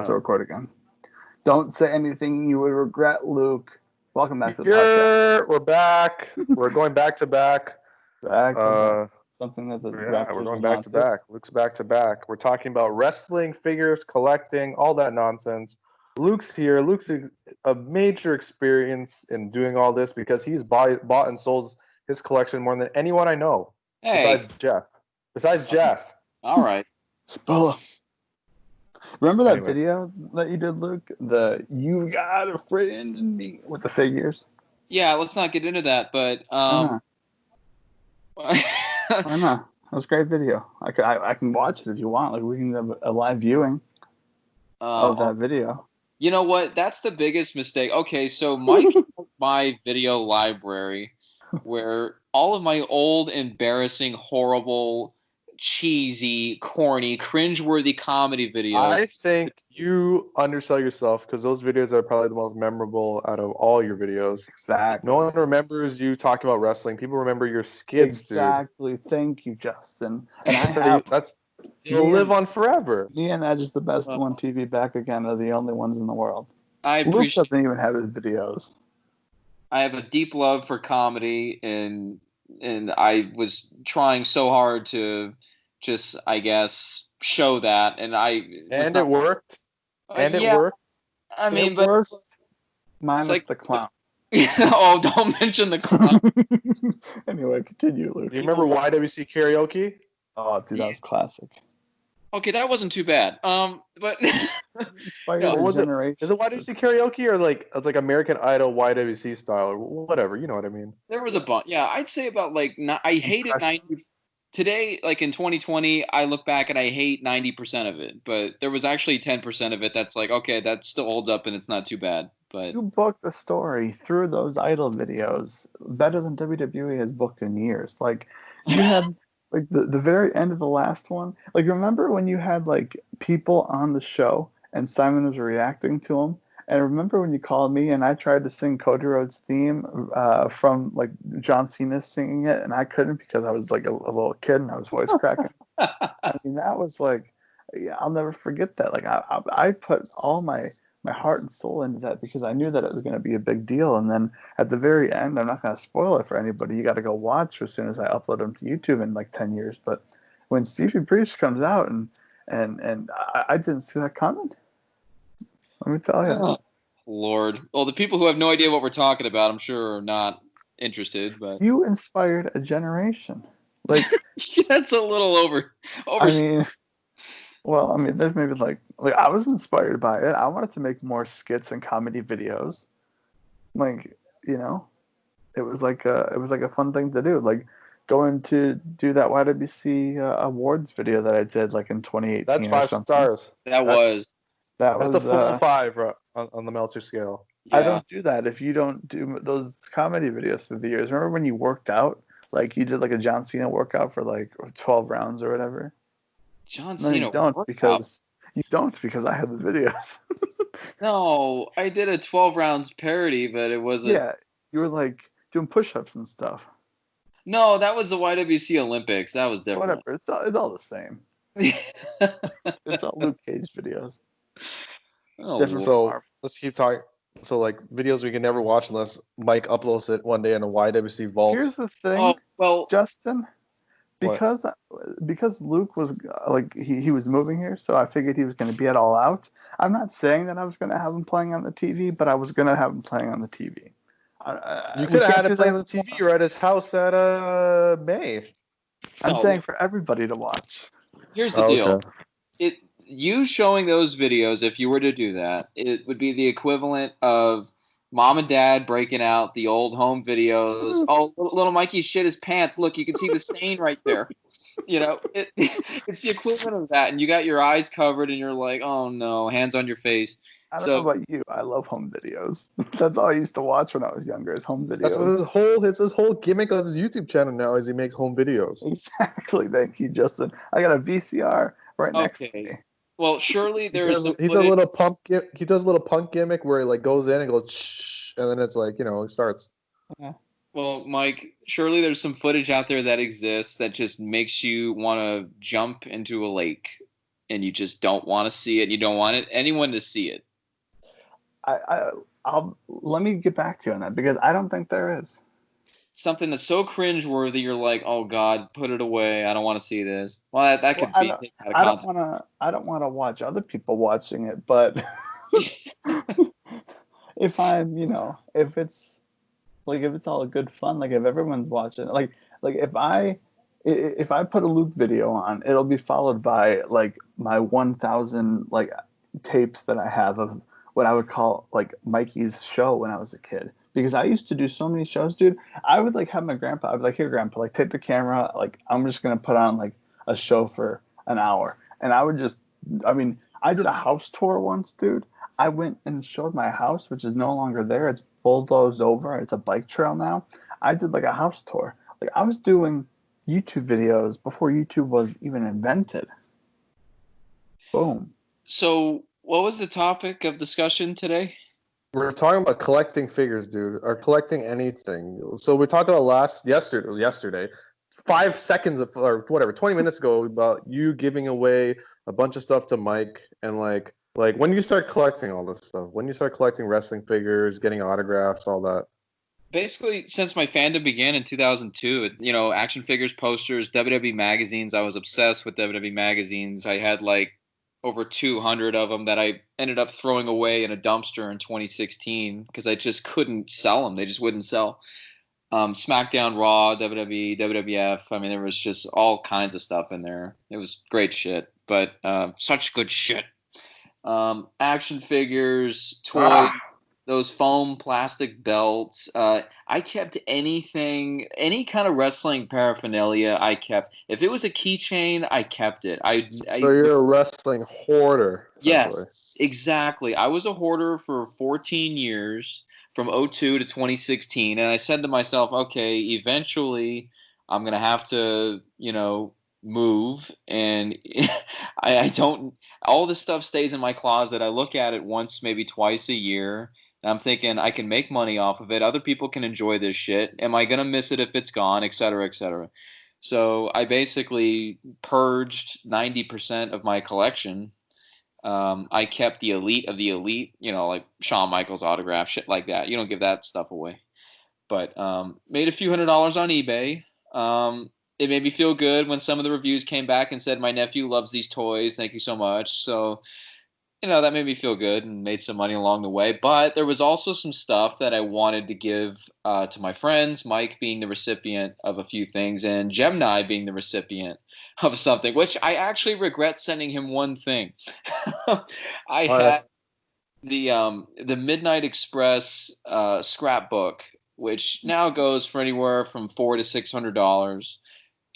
So record again. Don't say anything you would regret, Luke. Welcome back to the podcast. We're back. We're going back to back. Back to back. Something that we're going back to back. Luke's back to back. We're talking about wrestling, figures, collecting, all that nonsense. Luke's here. Luke's a major experience in doing all this because he's bought and sold his collection more than anyone I know. Hey. Besides Jeff. All right. Spella. Remember that video that you did, Luke? You got a friend in me with the figures? Yeah, let's not get into that, but Why not? That was a great video. I can watch it if you want. Like, we can have a live viewing of that video. You know what? That's the biggest mistake. Okay, so Mike has my video library where all of my old, embarrassing, horrible, cheesy, corny, cringeworthy comedy videos. I think you undersell yourself because those videos are probably the most memorable out of all your videos. Exactly. No one remembers you talking about wrestling. People remember your skits, exactly. Dude. Thank you, Justin. And you'll live on forever. Me and Edge is the best one TV back again are the only ones in the world. Luke doesn't even have his videos. I have a deep love for comedy, and I was trying so hard to just, I guess, show that, and it worked. It worked. I mean, but worked. Minus like the clown. Oh, don't mention the clown. Anyway, continue, Luke. Do you remember YWC karaoke? Oh, dude, that was classic. Okay, that wasn't too bad. But is it YWC karaoke or like it's like American Idol YWC style or whatever? You know what I mean? There was a bunch. Yeah, I'd say about like I hated 90. Today, like in 2020, I look back and I hate 90% of it. But there was actually 10% of it that's like, okay, that still holds up and it's not too bad. But you booked the story through those Idol videos better than WWE has booked in years. Like you had. Like the very end of the last one, like remember when you had like people on the show and Simon was reacting to them? And remember when you called me and I tried to sing Cody Rhodes' theme from like John Cena singing it and I couldn't because I was like a little kid and I was voice cracking. I mean that was like, yeah, I'll never forget that. Like I put all my heart and soul into that because I knew that it was going to be a big deal. And then at the very end, I'm not going to spoil it for anybody. You got to go watch as soon as I upload them to YouTube in like 10 years. But when Stevie Breach comes out and I didn't see that coming. Let me tell you. Oh, Lord. Well, the people who have no idea what we're talking about, I'm sure are not interested. But you inspired a generation. Like that's a little over. I mean, well, I mean, there's maybe like I was inspired by it. I wanted to make more skits and comedy videos. Like, you know, it was like a fun thing to do. Like going to do that YWC awards video that I did like in 2018. That's 5 stars. That's a full 5 on the Meltzer scale. Yeah. I don't do that if you don't do those comedy videos through the years. Remember when you worked out? Like you did like a John Cena workout for like 12 rounds or whatever. John Cena. You don't because I have the videos. No, I did a 12 rounds parody, but it wasn't. Yeah, you were like doing push-ups and stuff. No, that was the YWC Olympics. That was different. Whatever, it's all the same. It's all Luke Cage videos. Oh, so let's keep talking. So like videos we can never watch unless Mike uploads it one day in a YWC vault. Here's the thing, Justin. Because Luke was like he was moving here, so I figured he was going to be at All Out. I'm not saying that I was going to have him playing on the TV, but I was going to have him playing on the TV. You could have had him playing on the TV or at his house at May. I'm saying for everybody to watch. Here's the deal: you showing those videos, if you were to do that, it would be the equivalent of Mom and Dad breaking out the old home videos. Oh, little Mikey shit his pants. Look, you can see the stain right there. You know, it's the equivalent of that. And you got your eyes covered and you're like, oh no, hands on your face. I don't know about you. I love home videos. That's all I used to watch when I was younger is home videos. It's his whole gimmick on his YouTube channel now is he makes home videos. Exactly. Thank you, Justin. I got a VCR right next to me. Well, surely there's he does a little punk. He does a little punk gimmick where he like goes in and goes shh, and then it's like it starts. Yeah. Well, Mike, surely there's some footage out there that exists that just makes you want to jump into a lake. and you just don't want to see it. You don't want anyone to see it. I'll let me get back to you on that because I don't think there is something that's so cringeworthy. You're like, oh God, put it away. I don't want to see this. Well, that well, could be taken out of context. I don't want to watch other people watching it, but if I'm, if it's like if it's all good fun, like if everyone's watching, like if I put a Luke video on, it'll be followed by like my 1,000 like tapes that I have of what I would call like Mikey's show when I was a kid. Because I used to do so many shows, dude. I would like have my grandpa. I'd be like, "Here, grandpa, like take the camera. Like I'm just gonna put on like a show for an hour." And I would just, I mean, I did a house tour once, dude. I went and showed my house, which is no longer there. It's bulldozed over. It's a bike trail now. I did like a house tour. Like I was doing YouTube videos before YouTube was even invented. Boom. So, what was the topic of discussion today? We're talking about collecting figures, dude, or collecting anything. So we talked about yesterday, 5 seconds or whatever, 20 minutes ago, about you giving away a bunch of stuff to Mike, and like when you start collecting all this stuff, when you start collecting wrestling figures, getting autographs, all that. Basically, since my fandom began in 2002, action figures, posters, WWE magazines. I was obsessed with WWE magazines. I had like over 200 of them that I ended up throwing away in a dumpster in 2016 because I just couldn't sell them. They just wouldn't sell. SmackDown, Raw, WWE, WWF. I mean, there was just all kinds of stuff in there. It was great shit, but such good shit. Action figures, toys, those foam plastic belts. I kept anything, any kind of wrestling paraphernalia. I kept. If it was a keychain, I kept it. So you're a wrestling hoarder. Yes, exactly. I was a hoarder for 14 years, from 02 to 2016, and I said to myself, okay, eventually I'm gonna have to, move, and I don't. All this stuff stays in my closet. I look at it once, maybe twice a year. And I'm thinking I can make money off of it. Other people can enjoy this shit. Am I gonna miss it if it's gone, et cetera, et cetera? So I basically purged 90% of my collection. I kept the elite of the elite, like Shawn Michaels autograph, shit like that. You don't give that stuff away. But made a few $100s on eBay. It made me feel good when some of the reviews came back and said, my nephew loves these toys. Thank you so much. So, that made me feel good and made some money along the way. But there was also some stuff that I wanted to give to my friends, Mike being the recipient of a few things, and Gemini being the recipient of something, which I actually regret sending him one thing. I had the Midnight Express scrapbook, which now goes for anywhere from $400 to $600,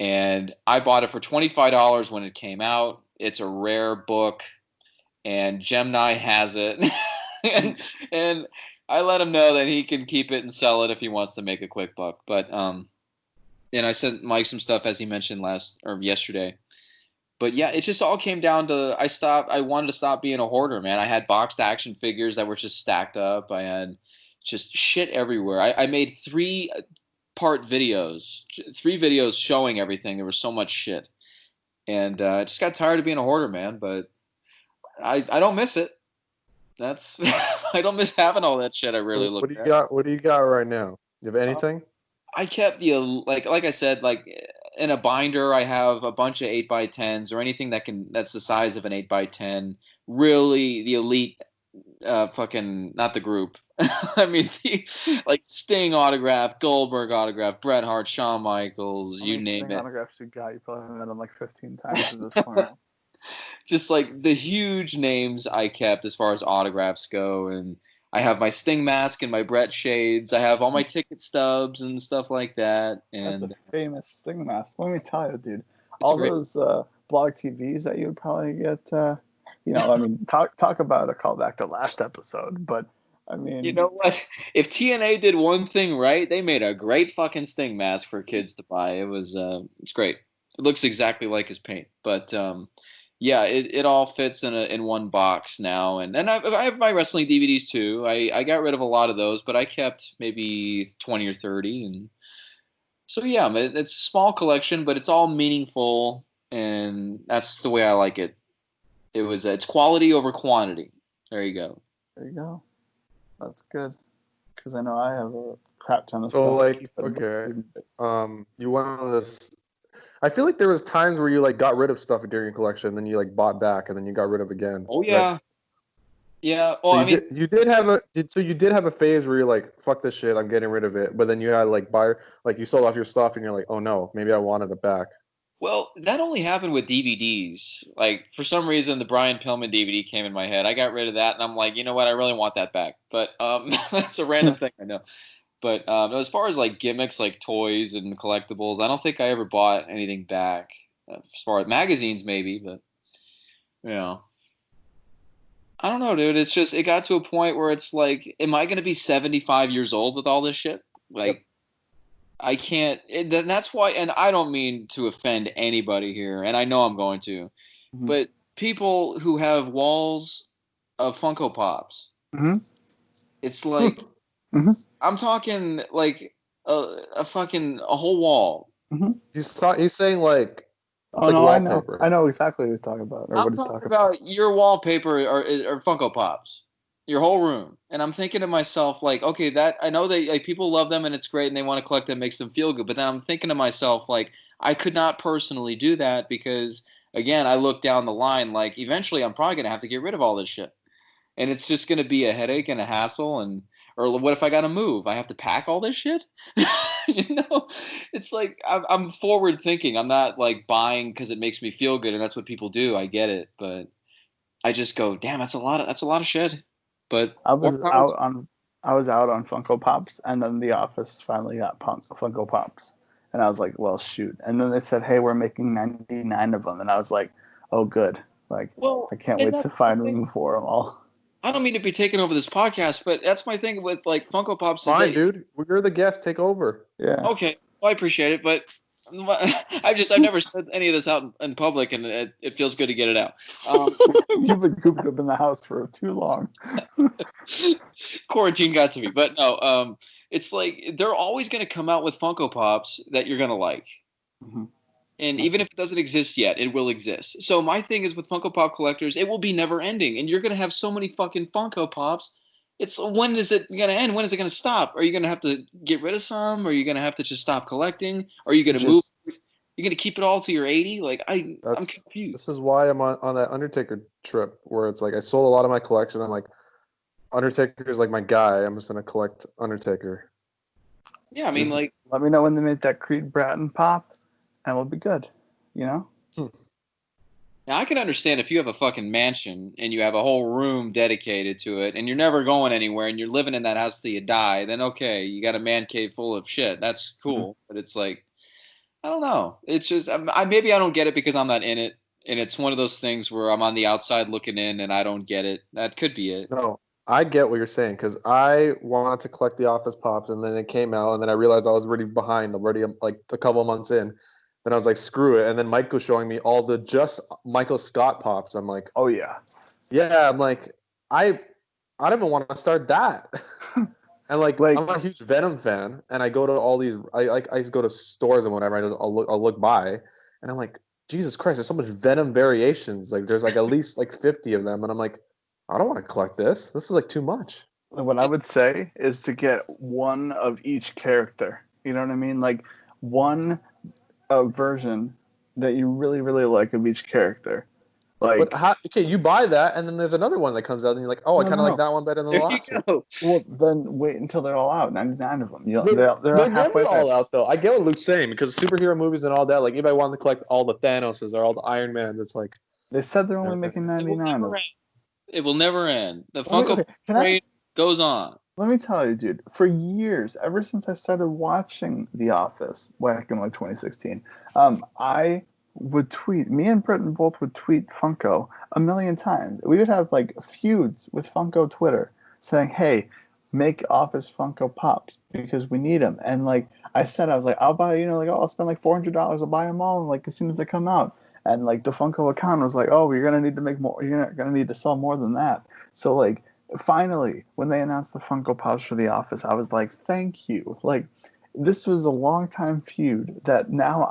and I bought it for $25 when it came out. It's a rare book, and Gemini has it, and I let him know that he can keep it and sell it if he wants to make a quick buck. But and I sent Mike some stuff, as he mentioned yesterday. But yeah, it just all came down to I wanted to stop being a hoarder, man. I had boxed action figures that were just stacked up. I had just shit everywhere. I made 3-part videos, 3 videos showing everything. There was so much shit, and I just got tired of being a hoarder, man. But I don't miss it. That's I don't miss having all that shit. I really look. What do you got right now? You have anything? I kept the like I said, like in a binder. I have a bunch of 8x10s or anything that's the size of an 8x10. Really, the elite, fucking not the group. I mean, like Sting autograph, Goldberg autograph, Bret Hart, Shawn Michaels, you name Sting it. autographs you got? You probably met them like 15 times at this point. Just like the huge names I kept as far as autographs go, and I have my Sting mask and my Brett shades. I have all my ticket stubs and stuff like that. And that's a famous Sting mask. Let me tell you, dude. Those blog TVs that you would probably get. I mean, talk about a callback to last episode, but I mean, you know what? If TNA did one thing right, they made a great fucking Sting mask for kids to buy. It's great. It looks exactly like his paint, but yeah, it all fits in one box now, and I have my wrestling DVDs too. I got rid of a lot of those, but I kept maybe 20 or 30, and so yeah, it's a small collection, but it's all meaningful, and that's the way I like it. It's quality over quantity. There you go. There you go. That's good. Because I know I have a crap ton of So stuff. like, okay, you went on this. I feel like there was times where you like got rid of stuff during your collection, then you like bought back, and then you got rid of again. Oh Right? yeah, yeah. Well, So I mean, you did have a phase where you're like, fuck this shit, I'm getting rid of it. But then you had like you sold off your stuff, and you're like, oh no, maybe I wanted it back. well, that only happened with DVDs. Like for some reason, the Brian Pillman DVD came in my head. I got rid of that, and I'm like, you know what? I really want that back. But that's a random thing, I know. But as far as like gimmicks, like toys and collectibles, I don't think I ever bought anything back. As far as magazines, maybe, but you know, I don't know, dude. It's just it got to a point where it's like, am I going to be 75 years old with all this shit? Like, Yep. I can't. That's why, and I don't mean to offend anybody here, and I know I'm going to, Mm-hmm. but people who have walls of Funko Pops, Mm-hmm. it's like Mm-hmm. I'm talking like a fucking a whole wall. Mm-hmm. He's saying like it's Oh like no, wallpaper. I know exactly what he's talking about, or I'm what he's talking talking about. about your wallpaper or Funko Pops, your whole room. And I'm thinking to myself, like, okay, that I know they like people love them and it's great and they want to collect them, makes them feel good. But then I'm thinking to myself, like, I could not personally do that because again, I look down the line, like eventually I'm probably gonna have to get rid of all this shit. And it's just gonna be a headache and a hassle and or what if I gotta move? I have to pack all this shit? You know, it's like I'm forward thinking. I'm not like buying because it makes me feel good, and that's what people do. I get it, but I just go, damn, that's a lot of shit. But I more was power out to on I was out on Funko Pops, and then the office finally got Funko Pops, and I was like, well, shoot. And then they said, hey, we're making 99 of them, and I was like, oh, good. Like, well, I can't and wait that's to the find thing. room for them all. I don't mean to be taking over this podcast, but that's my thing with like Funko Pops is Fine, that dude. You're the guest. Take over. Yeah. okay, well, I appreciate it, but I've never said any of this out in public, and it feels good to get it out. You've been cooped up in the house for too long. Quarantine got to me, but no, it's like they're always going to come out with Funko Pops that you're going to like. Mm-hmm. And even if it doesn't exist yet, it will exist. So my thing is with Funko Pop collectors, it will be never ending, and you're gonna have so many fucking Funko Pops. It's when is it gonna end? When is it gonna stop? Are you gonna have to get rid of some? Are you gonna have to just stop collecting? Are you gonna move? Just You're gonna keep it all to your 80? Like I'm That's confused. this is why I'm on that Undertaker trip where it's like I sold a lot of my collection. I'm like, Undertaker's like my guy. I'm just gonna collect Undertaker. Yeah, I mean just like let me know when they make that Creed Bratton pop, and we'll be good. You know? now I can understand if you have a fucking mansion and you have a whole room dedicated to it and you're never going anywhere and you're living in that house till you die, then okay, you got a man cave full of shit. That's cool. But it's like I don't know. It's just maybe I don't get it because I'm not in it, and it's one of those things where I'm on the outside looking in, and I don't get it. That could be it. No, I get what you're saying because I wanted to collect the Office Pops, and then it came out, and then I realized I was already behind, already like a couple of months in. Then I was like, screw it. And then Mike was showing me all the just Michael Scott Pops. I'm like, Oh yeah. yeah. I'm like, I I don't even want to start that. And like Like I'm a huge Venom fan, and I go to all these. I just go to stores and whatever. I'll look by, and I'm like, Jesus Christ, there's so much Venom variations. Like there's like at least like 50 of them, and I'm like, I don't want to collect this. This is like too much. what I would say is to get one of each character. You know what I mean? Like one version that you really really like of each character. But Like how? Okay, you buy that, and then there's another one that comes out, and you're like, oh, I no kind no of like no. that one better than the There you last one. go. Well then wait until they're all out. 99 of them. You know, They're, they're they're halfway never there. all out though. I get what Luke's saying because superhero movies and all that. Like if I wanted to collect all the Thanoses or all the Iron Mans, it's like They said they're only uh, making It will 99 never of. end. It will never end. The Let me Funko okay. Can I trade goes on. let me tell you, dude, for years, ever since I started watching The Office back in like 2016, I would tweet, me and Britton both would tweet Funko a million times. We would have like feuds with Funko Twitter saying, hey, make Office Funko Pops because we need them. And like I said, I was like, I'll buy, like, oh, I'll spend like $400, I'll buy them all, like as soon as they come out. And like the Funko account was like, oh, you're gonna need to make more, you're gonna need to sell more than that. So like, finally, when they announced the Funko Pops for The Office, I was like, "Thank you!" Like, this was a long time feud that now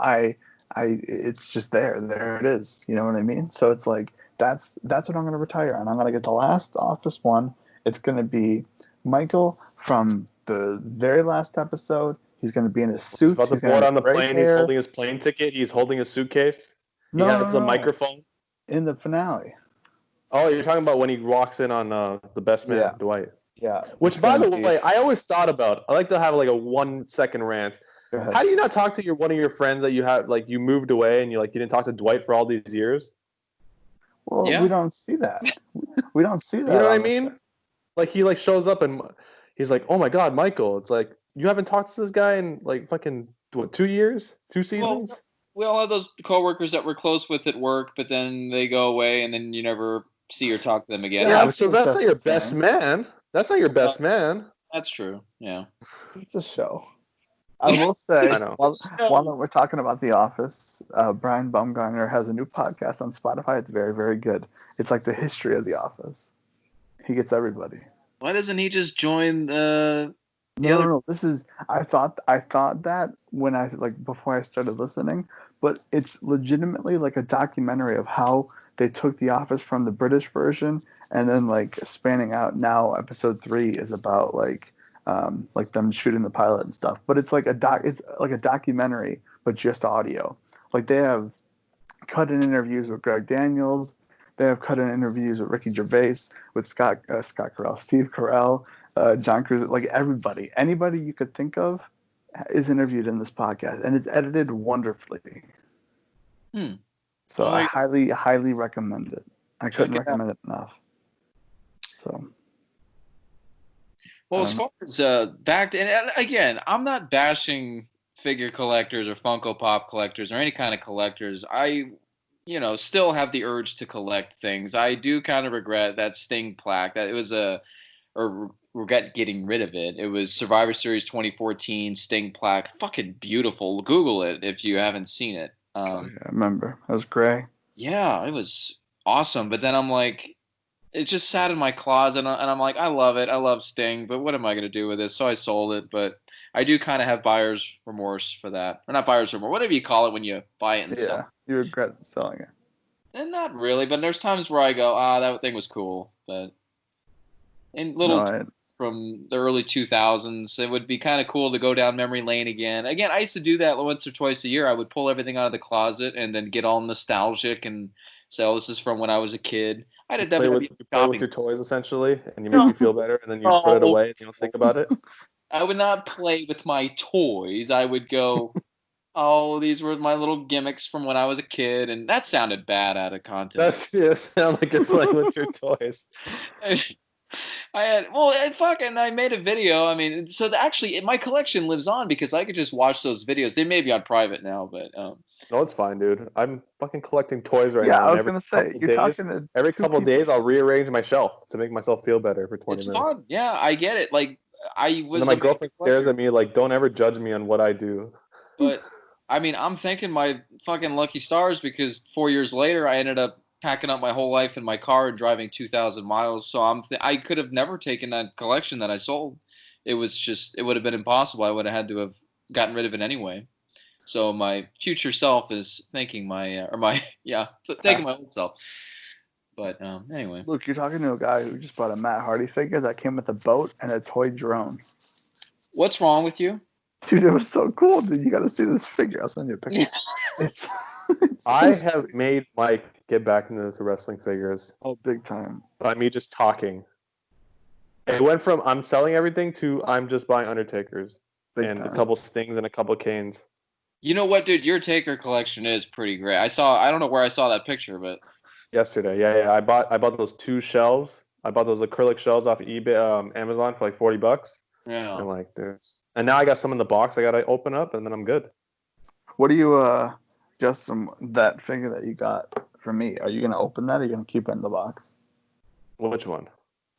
it's just there. There it is. You know what I mean? So it's like that's what I'm going to retire, and I'm going to get the last Office one. It's going to be Michael from the very last episode. He's going to be in his He's suit. about to He's going to board have on the gray plane. He's hair. holding his plane ticket. He's holding his suitcase. He No, has the no. microphone. In the finale. Oh, you're talking about when he walks in on the best man, Yeah. Dwight. Yeah. Which, by the way, I always thought about. I like to have like a 1 second rant. Go ahead. How do you not talk to one of your friends that you have, like, you moved away and you didn't talk to Dwight for all these years? Well, Yeah. we don't see that. We don't see that. You know what I on the mean? show. Like, he shows up and he's like, "Oh my God, Michael!" It's like, you haven't talked to this guy in like fucking 2 years, 2 seasons. Well, we all have those coworkers that we're close with at work, but then they go away, and then you never see or talk to them again. Yeah, so that's not your best man. That's not your best man. That's true. Yeah. It's a show. I will say, I know. while we're talking about The Office, Brian Baumgartner has a new podcast on Spotify. It's very, very good. It's like the history of The Office. He gets everybody. Why doesn't he just join the No, other? no. This is. I thought that when I before I started listening, but it's legitimately like a documentary of how they took The Office from the British version and then like spanning out. Now episode 3 is about like them shooting the pilot and stuff. But it's like it's like a documentary, but just audio. Like they have cut-in interviews with Greg Daniels. They have cut-in interviews with Ricky Gervais, with Scott Carell, Steve Carell, John Cruz. Like anybody you could think of is interviewed in this podcast, and it's edited wonderfully. So I highly, highly recommend it. I couldn't recommend it enough. So. Well, as far as back to, and again, I'm not bashing figure collectors or Funko Pop collectors or any kind of collectors. I, still have the urge to collect things. I do kind of regret that Sting plaque. That it was or regret getting rid of it. It was Survivor Series 2014 Sting plaque. Fucking beautiful. Google it if you haven't seen it. I remember. It was gray. Yeah, it was awesome. But then I'm like, it just sat in my closet, and I'm like, I love it. I love Sting, but what am I going to do with this? So I sold it, but I do kind of have buyer's remorse for that. Or not buyer's remorse, whatever you call it when you buy it and sell it. You regret selling it. And not really, but there's times where I go, that thing was cool. But from the early 2000s, it would be kind of cool to go down memory lane again. Again, I used to do that once or twice a year. I would pull everything out of the closet and then get all nostalgic and say, oh, this is from when I was a kid. I had a play with your toys, essentially, and you make you feel better, and then you put it away and you don't think about it. I would not play with my toys. I would go, oh, these were my little gimmicks from when I was a kid, and that sounded bad out of context. Sound like you're playing with your toys. I made a video. I mean, so actually, my collection lives on because I could just watch those videos. They may be on private now, but no, it's fine, dude. I'm fucking collecting toys right now. Yeah, I was gonna say, every couple of days, I'll rearrange my shelf to make myself feel better for 20 minutes. It's fun. Yeah, I get it. Like and my girlfriend stares at me like, "Don't ever judge me on what I do." But I mean, I'm thanking my fucking lucky stars because 4 years later, I ended up packing up my whole life in my car and driving 2,000 miles. So I could have never taken that collection that I sold. It would have been impossible. I would have had to have gotten rid of it anyway. So my future self is thanking my old self. But anyway. Luke, you're talking to a guy who just bought a Matt Hardy figure that came with a boat and a toy drone. What's wrong with you? Dude, it was so cool, dude. You got to see this figure. I'll send you a picture. I have made Mike get back into the wrestling figures. Oh, big time. By me just talking. It went from I'm selling everything to I'm just buying Undertakers. And a couple Stings and a couple Canes. You know what, dude? Your Taker collection is pretty great. I don't know where I saw that picture, but yesterday, yeah. I bought those 2 shelves. I bought those acrylic shelves off eBay, Amazon for like $40. Yeah. And now I got some in the box. I gotta open up, and then I'm good. What do you Justin? That figure that you got for me? Are you gonna open that? Or are you gonna keep it in the box? Which one?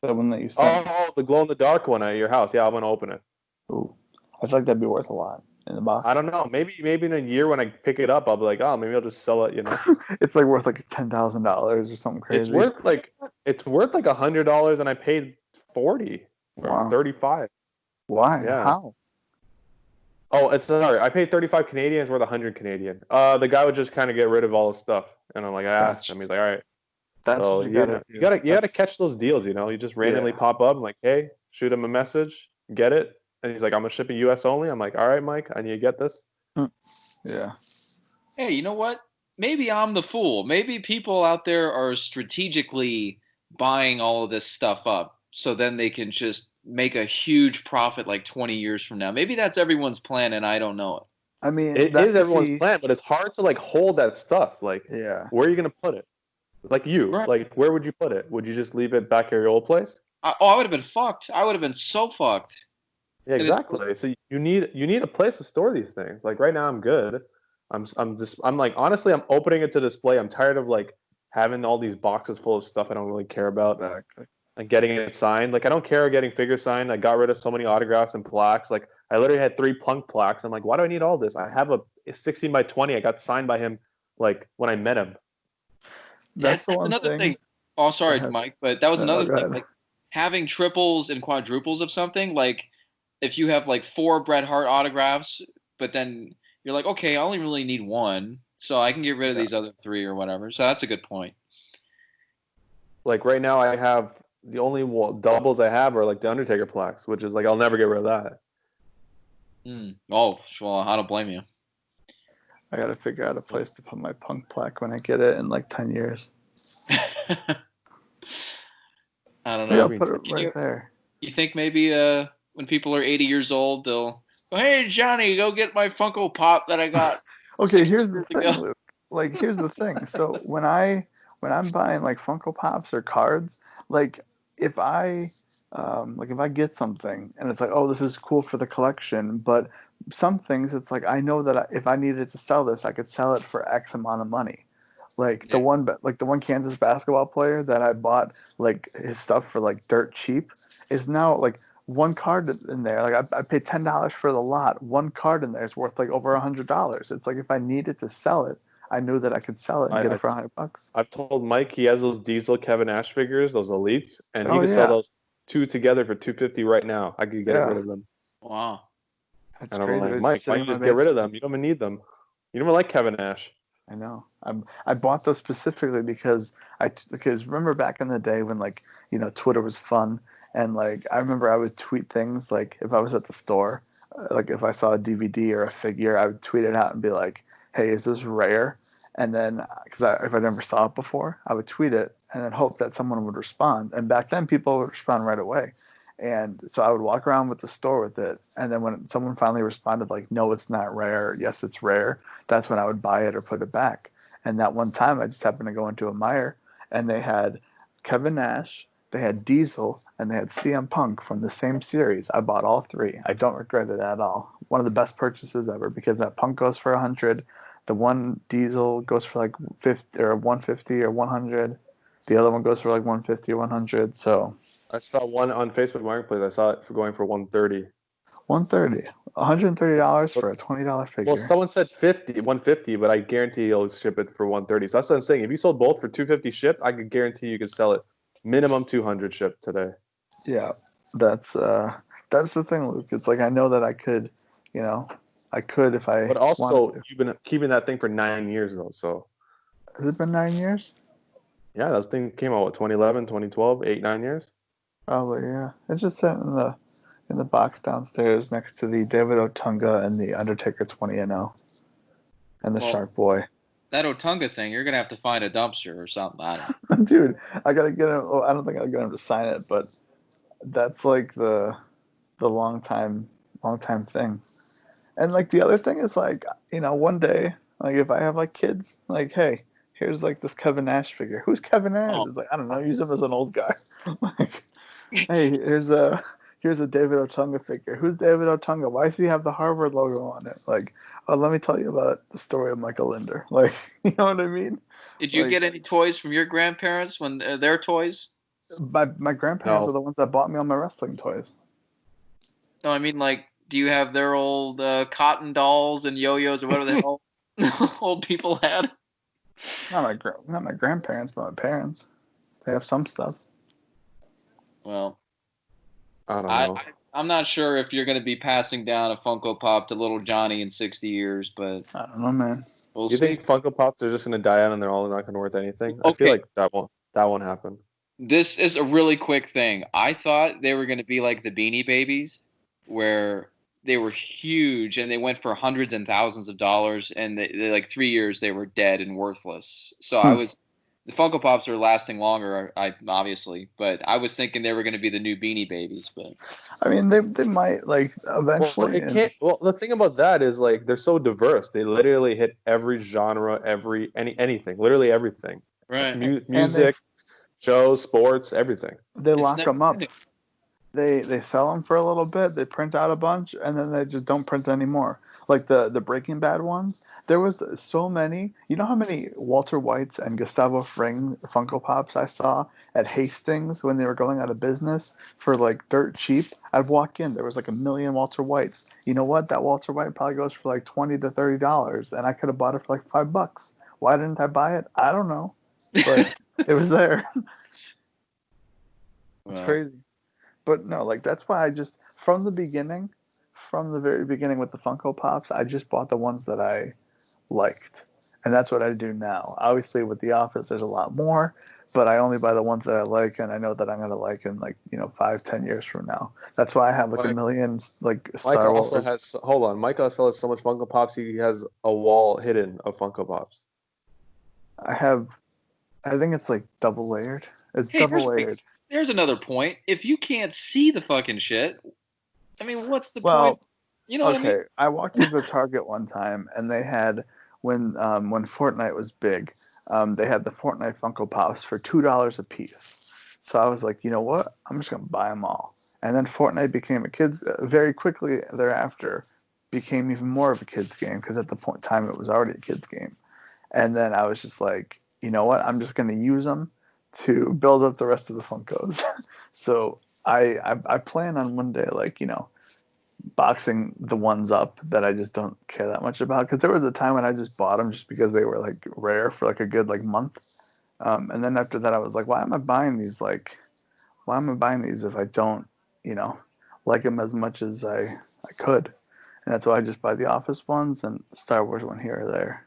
The one that you sent. Oh, the glow in the dark one at your house. Yeah, I'm gonna open it. Ooh, I feel like that'd be worth a lot in the box. I don't know. Maybe in a year when I pick it up, I'll be like, oh, maybe I'll just sell it. It's like worth like $10,000 or something crazy. It's worth like $100, and I paid $40 or $35. Why? Yeah. How? Oh, I paid 35 Canadian. It's worth 100 Canadian. The guy would just kind of get rid of all his stuff, and I'm like, I asked him. He's like, all right. That's So what you gotta do. you gotta catch those deals. You just randomly pop up and like, hey, shoot him a message, get it, and he's like, I'm gonna ship it U.S. only. I'm like, all right, Mike, I need to get this. Yeah. Hey, you know what? Maybe I'm the fool. Maybe people out there are strategically buying all of this stuff up so then they can just make a huge profit like 20 years from now. Maybe that's everyone's plan and I don't know it. I mean, It that is could everyone's be. plan, but it's hard to like hold that stuff. Like, Yeah. where are you gonna put it? Like Right. like where would you put it? Would you just leave it back at your old place? I would have been fucked. I would have been so fucked. Yeah, And it's exactly. So you need a place to store these things. Like right now, I'm good. I'm like honestly, I'm opening it to display. I'm tired of like having all these boxes full of stuff I don't really care about Exactly. and getting it signed. Like I don't care getting figures signed. I got rid of so many autographs and plaques. Like I literally had 3 Punk plaques. I'm like, why do I need all this? I have a 16 by 20. I got signed by him like when I met him. That's the that's one another thing. thing. Oh, Go sorry, ahead. Mike, but that was No, another go thing. ahead. Like having triples and quadruples of something. Like if you have like 4 Bret Hart autographs, but then you're like, okay, I only really need 1, so I can get rid of Yeah. these other 3 or whatever. So that's a good point. Like right now, I have the only doubles I have are like the Undertaker plaques, which is like I'll never get rid of that. Oh, well, I don't blame you. I gotta figure out a place to put my Punk plaque when I get it in like 10 years. I don't Maybe know. I'll put it right there. You think maybe when people are 80 years old, they'll go, hey, Johnny, go get my Funko Pop that I got. Okay, here's the 6 thing, years ago. Luke. Like, here's the thing. So when I'm buying like Funko Pops or cards, like if I if I get something and it's like, oh, this is cool for the collection, but some things it's like I know that if I needed to sell this, I could sell it for X amount of money. Like Yeah. the one Kansas basketball player that I bought like his stuff for like dirt cheap is now like one card in there. Like I paid $10 for the lot. One card in there is worth like over $100. It's like if I needed to sell it, I knew that I could sell it and get it for $100. I've told Mike he has those Diesel Kevin Nash figures, those elites, and he Oh could sell yeah, those 2 together for $250 right now. I could get yeah, rid of them. Wow. that's And I'm crazy. like, They're Mike, just why sitting don't in you my just get rid of basement. them? You don't even need them. You don't even like Kevin Nash. I know. I bought those specifically because remember back in the day when like Twitter was fun and like I remember I would tweet things like if I was at the store, like if I saw a DVD or a figure, I would tweet it out and be like, "Hey, is this rare?" And then if I never saw it before, I would tweet it and then hope that someone would respond. And back then, people would respond right away. And so I would walk around with the store with it, and then when someone finally responded like, "No, it's not rare," "Yes, it's rare," that's when I would buy it or put it back. And that one time, I just happened to go into a Meijer, and they had Kevin Nash, they had Diesel, and they had CM Punk from the same series. I bought all 3. I don't regret it at all. One of the best purchases ever because that Punk goes for 100, the one Diesel goes for like 50 or 150 or 100. The other one goes for like 150 or 100. So I saw one on Facebook Marketplace. I saw it for going for 130. 130, $130 for a $20 Well, figure. someone said 150, but I guarantee he'll ship it for 130. So that's what I'm saying. If you sold both for 250 shipped, I could guarantee you could sell it minimum 200 shipped today. Yeah, that's the thing, Luke. It's like I know that I could, I could if I But wanted also, to. you've been keeping that thing for 9 years though. So Has it been 9 years? yeah, that thing came out what 2011, 2012, 8, 9 years. Probably, yeah. It's just sitting in the box downstairs next to the David Otunga and the Undertaker 20-0 and the Well, Shark Boy. that Otunga thing, you're gonna have to find a dumpster or something. I don't know. Dude, I gotta get him. Oh, I don't think I'll get him to sign it, but that's like the long time thing. And like the other thing is like, one day, like if I have like kids, like, hey, here's like this Kevin Nash figure. Who's Kevin Nash? Oh. It's like, I don't know, use him as an old guy. Like, hey, here's a David Otunga figure. Who's David Otunga? Why does he have the Harvard logo on it? Like, oh, let me tell you about the story of Michael Linder. Like, you know what I mean? Did you Like, get any toys from your grandparents when their toys? my grandparents are No, the ones that bought me all my wrestling toys. No, I mean like, do you have their old cotton dolls and yo-yos or whatever the hell old people had? Not my grandparents, but my parents. They have some stuff. Well, I don't know. I'm not sure if you're going to be passing down a Funko Pop to little Johnny in 60 years, but I don't know, man. we'll You see. think Funko Pops are just going to die out and they're all not going to worth anything? I Okay, feel like that won't. That won't happen. This is a really quick thing. I thought they were going to be like the Beanie Babies, where they were huge and they went for hundreds and thousands of dollars, and they like 3 years they were dead and worthless. So the Funko Pops are lasting longer, I obviously, but I was thinking they were going to be the new Beanie Babies. But I mean, they might like eventually. Well, it can't. Well, the thing about that is like they're so diverse. They literally hit every genre, anything, literally everything. right, Music, shows, sports, everything. They It's lock never them up. ending. They sell them for a little bit. They print out a bunch, and then they just don't print anymore. Like the Breaking Bad ones, there was so many. You know how many Walter Whites and Gustavo Fring Funko Pops I saw at Hastings when they were going out of business for like dirt cheap? I'd walk in, there was like a million Walter Whites. You know what? That Walter White probably goes for like $20 to $30, and I could have bought it for like $5. Why didn't I buy it? I don't know, but it was there. It's crazy. But no, like that's why I just from the very beginning with the Funko Pops, I just bought the ones that I liked. And that's what I do now. Obviously with The Office there's a lot more, but I only buy the ones that I like and I know that I'm gonna like in like, 5-10 years from now. That's why I have like a million like Mike Star Wars. also has. Hold on, Mike also has so much Funko Pops. He has a wall hidden of Funko Pops. I think it's like double layered. It's double layered. There's another point. If you can't see the fucking shit, I mean, what's the Well, point? You know what I mean? okay, I walked into Target one time and they had when Fortnite was big, they had the Fortnite Funko Pops for $2 a piece. So I was like, you know what? I'm just gonna buy them all. And then Fortnite became a kids very quickly thereafter became even more of a kids game because at the point time it was already a kids game. And then I was just like, you know what? I'm just gonna use them to build up the rest of the Funkos. So I plan on one day like boxing the ones up that I just don't care that much about because there was a time when I just bought them just because they were like rare for like a good like month, and then after that I was like, why am I buying these? Like, why am I buying these if I don't like them as much as I could? And that's why I just buy the Office ones and Star Wars one here or there.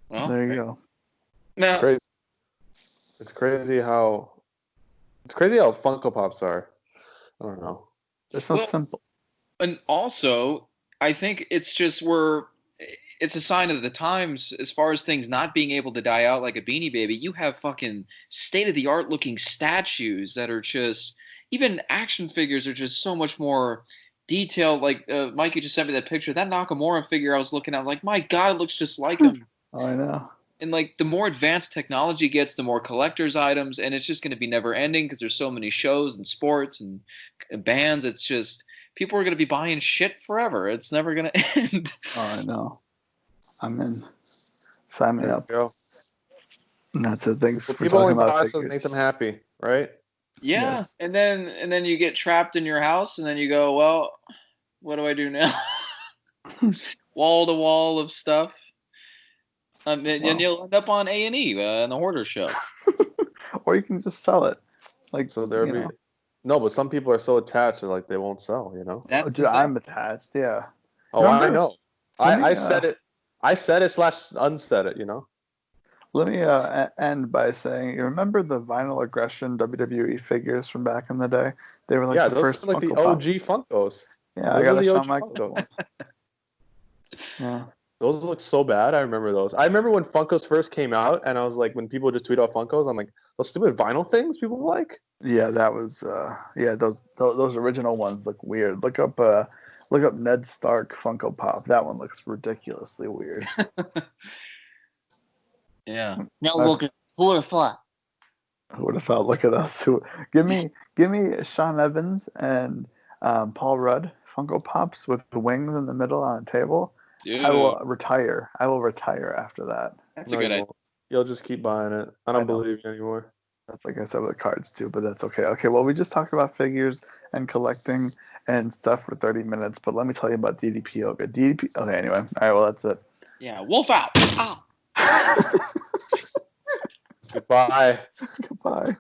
Well, there you go. Now, It's crazy how Funko Pops are. I don't know. They're so simple. And also, I think it's just it's a sign of the times as far as things not being able to die out like a Beanie Baby. You have fucking state-of-the-art looking statues that are just, even action figures are just so much more detailed. Like Mikey just sent me that picture. That Nakamura figure I was looking at, like, my God, it looks just like him. Oh, I know. And like the more advanced technology gets, the more collector's items, and it's just going to be never ending because there's so many shows and sports and bands. It's just people are going to be buying shit forever. It's never going to end. Oh, I know. I'm in. Sign me up. Go. And that's it. Thanks for people talking only about buy figures. to make them happy, right? Yeah, Yes. and then you get trapped in your house, and then you go, well, what do I do now? Wall to wall of stuff. And you'll end up on A&E in the Hoarder Show. Or you can just sell it. Like, so there'll be no, but some people are so attached that like they won't sell. That's dude, I'm attached. Yeah. Oh, Remember? I know. I said it. I said it / unsaid it. Let me end by saying, you remember the Vinyl Aggression WWE figures from back in the day? They were like the those first are like Funko the OG Pops. Funkos. Yeah, those I got a Shawn OG Michaels Funkos. one. Yeah. Those look so bad. I remember those. I remember when Funkos first came out, and I was like, when people just tweet out Funkos, I'm like, those stupid vinyl things people like. Yeah, that was those original ones look weird. Look up Ned Stark Funko Pop. That one looks ridiculously weird. Yeah. Now look, who would have thought? Who would have thought? Look at us. Give me Sean Evans and Paul Rudd Funko Pops with the wings in the middle on a table. Dude. I will retire. After that. That's a good idea. You'll just keep buying it. I don't believe you anymore. That's like I said with cards too, but that's okay. Okay, well, we just talked about figures and collecting and stuff for 30 minutes, but let me tell you about DDP Yoga. Okay, anyway. All right, well, that's it. Yeah, wolf out. Ow. Goodbye. Goodbye.